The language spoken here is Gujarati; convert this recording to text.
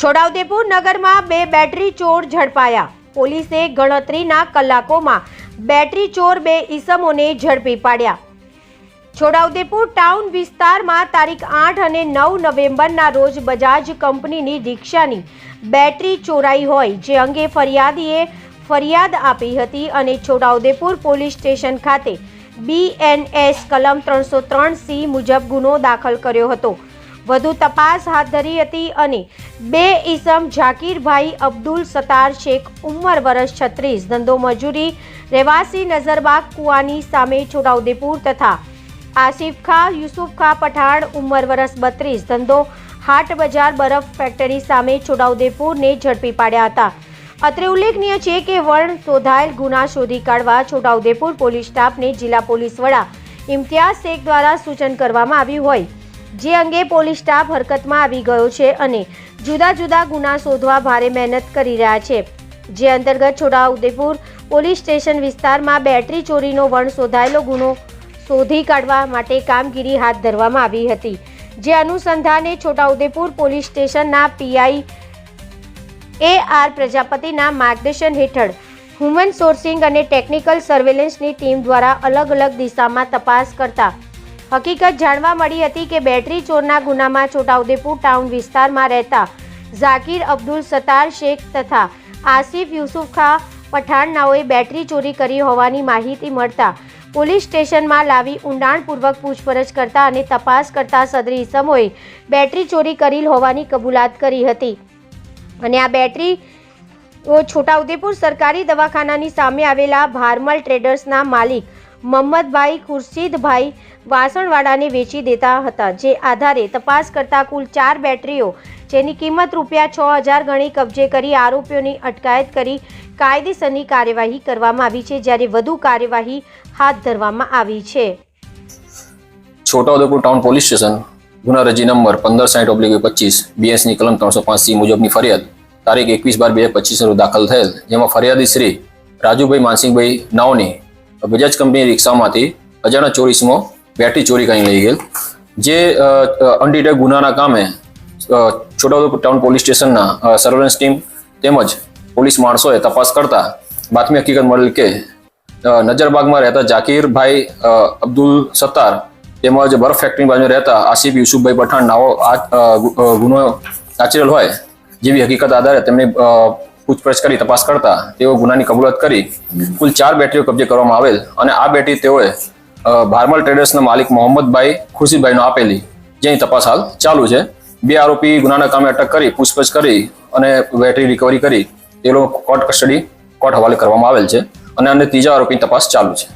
છોટાઉદેપુર નગરમાં બે બેટરી ચોર ઝડપાયા। પોલીસે ગણતરીના કલાકોમાં બેટરી ચોર બે ઈસમોને ઝડપી પાડ્યા। છોટાઉદેપુર ટાઉન વિસ્તારમાં તારીખ 8 અને 9 નવેમ્બરના રોજ બજાજ કંપનીની રિક્ષાની બેટરી ચોરાઈ હોય જે અંગે ફરિયાદીએ ફરિયાદ આપી હતી અને છોટાઉદેપુર પોલીસ સ્ટેશન ખાતે BNS કલમ 303C મુજબ ગુનો દાખલ કર્યો હતો। વધુ તપાસ હાથ ધરી હતી અને બે ઈસમ ઝાકીરભાઈ અબ્દુલ સત્તાર શેખ ઉંમર વર્ષ 36 ધંધો મજૂરી રહેવાસી નજરબાગ કુવાની સામે છોટાઉદેપુર તથા આસિફ ખા યુસુફ ખા પઠાણ ઉંમર વર્ષ 32 ધંધો હાટ બજાર બરફ ફેક્ટરી સામે છોટાઉદેપુરને ઝડપી પાડ્યા હતા। અત્રે ઉલ્લેખનીય છે કે વણ શોધાયેલ ગુના શોધી કાઢવા છોટાઉદેપુર પોલીસ સ્ટાફને જિલ્લા પોલીસ વડા ઇમ્તિયાઝ શેખ દ્વારા સૂચન કરવામાં આવ્યું હોય જે અંગે પોલીસ સ્ટાફ હરકતમાં આવી ગયો છે અને જુદા જુદા ગુના શોધવા ભારે મહેનત કરી રહ્યા છે। જે અંતર્ગત છોટાઉદેપુર પોલીસ સ્ટેશન વિસ્તારમાં બેટરી ચોરીનો વણ શોધાયેલો ગુનો શોધી કાઢવા માટે કામગીરી હાથ ધરવામાં આવી હતી। જે અનુસંધાને છોટાઉદેપુર પોલીસ સ્ટેશનના PI AR પ્રજાપતિના માર્ગદર્શન હેઠળ હ્યુમન સોર્સિંગ અને ટેકનિકલ સર્વેલન્સની ટીમ દ્વારા અલગ અલગ દિશામાં તપાસ કરતા હકીકત જાણવા મળી હતી કે બેટરી ચોરના ગુનામાં છોટાઉદેપુર ટાઉન વિસ્તારમાં રહેતા ઝાકીર અબ્દુલ સત્તાર શેખ તથા આસિફ યુસુફ ખા પઠાણનાઓએ બેટરી ચોરી કરી હોવાની માહિતી મળતા પોલીસ સ્ટેશનમાં લાવી ઊંડાણપૂર્વક પૂછપરછ કરતા અને તપાસ કરતા સદરી ઇસમોએ બેટરી ચોરી કરેલ હોવાની કબૂલાત કરી હતી અને આ બેટરી છોટાઉદેપુર સરકારી દવાખાનાની સામે આવેલા ભારમલ ટ્રેડર્સના માલિક મોહમ્મદભાઈ ખુરશીદભાઈ વાસણવાડાને વેચી દેતા હતા। જે આધારે તપાસ કરતા કુલ 4 બેટરીઓ જેની કિંમત ₹6000 ગણી કબજે કરી આરોપીઓની અટકાયત કરી કાયદેસરની કાર્યવાહી કરવામાં આવી છે જ્યારે વધુ કાર્યવાહી હાથ ધરવામાં આવી છે। છોટાઉદેપુર ટાઉન પોલીસ સ્ટેશન ગુના રજી નંબર 1560/25 BS ની કલમ 305C મુજબની ફરિયાદ તારીખ 21/12/25 દાખલ થયેલ જેમાં ફરિયાદી શ્રી રાજુભાઈ માનસિંહભાઈ નાઓની બજાજ કંપની રિક્ષામાંથી અજાણ્યા ચોરીસમાં બેટરી ચોરી કરીને લઈ ગયેલ। જે અનડિટેક્ટ ગુનાના કામે છોટાઉદેપુર ટાઉન પોલીસ સ્ટેશનના સર્વેલન્સ ટીમ તેમજ પોલીસ માણસોએ તપાસ કરતા બાતમી હકીકત મળેલ કે નજરબાગમાં રહેતા ઝાકીરભાઈ અબ્દુલ સત્તાર તેમજ બરફ ફેક્ટરી બાજુ રહેતા આસિફ યુસુફભાઈ પઠાણ નાઓ આ ગુનો આચરેલ હોય જેવી હકીકત આધારે તેમની પૂછપરછ કરી તપાસ કરતા તેઓ ગુનાની કબૂલાત કરી કુલ 4 બેટરીઓ કબજે કરવામાં આવેલ અને આ બેટરી તેઓએ ભારમલ ટ્રેડર્સના માલિક મોહમ્મદભાઈ ખુરશીદભાઈનો આપેલી જેની તપાસ હાલ ચાલુ છે। બે આરોપી ગુનાના કામે અટક કરી પૂછપરછ કરી અને બેટરી રિકવરી કરી તે લોકો કોર્ટ હવાલે કરવામાં આવેલ છે અને ત્રીજા આરોપીની તપાસ ચાલુ છે।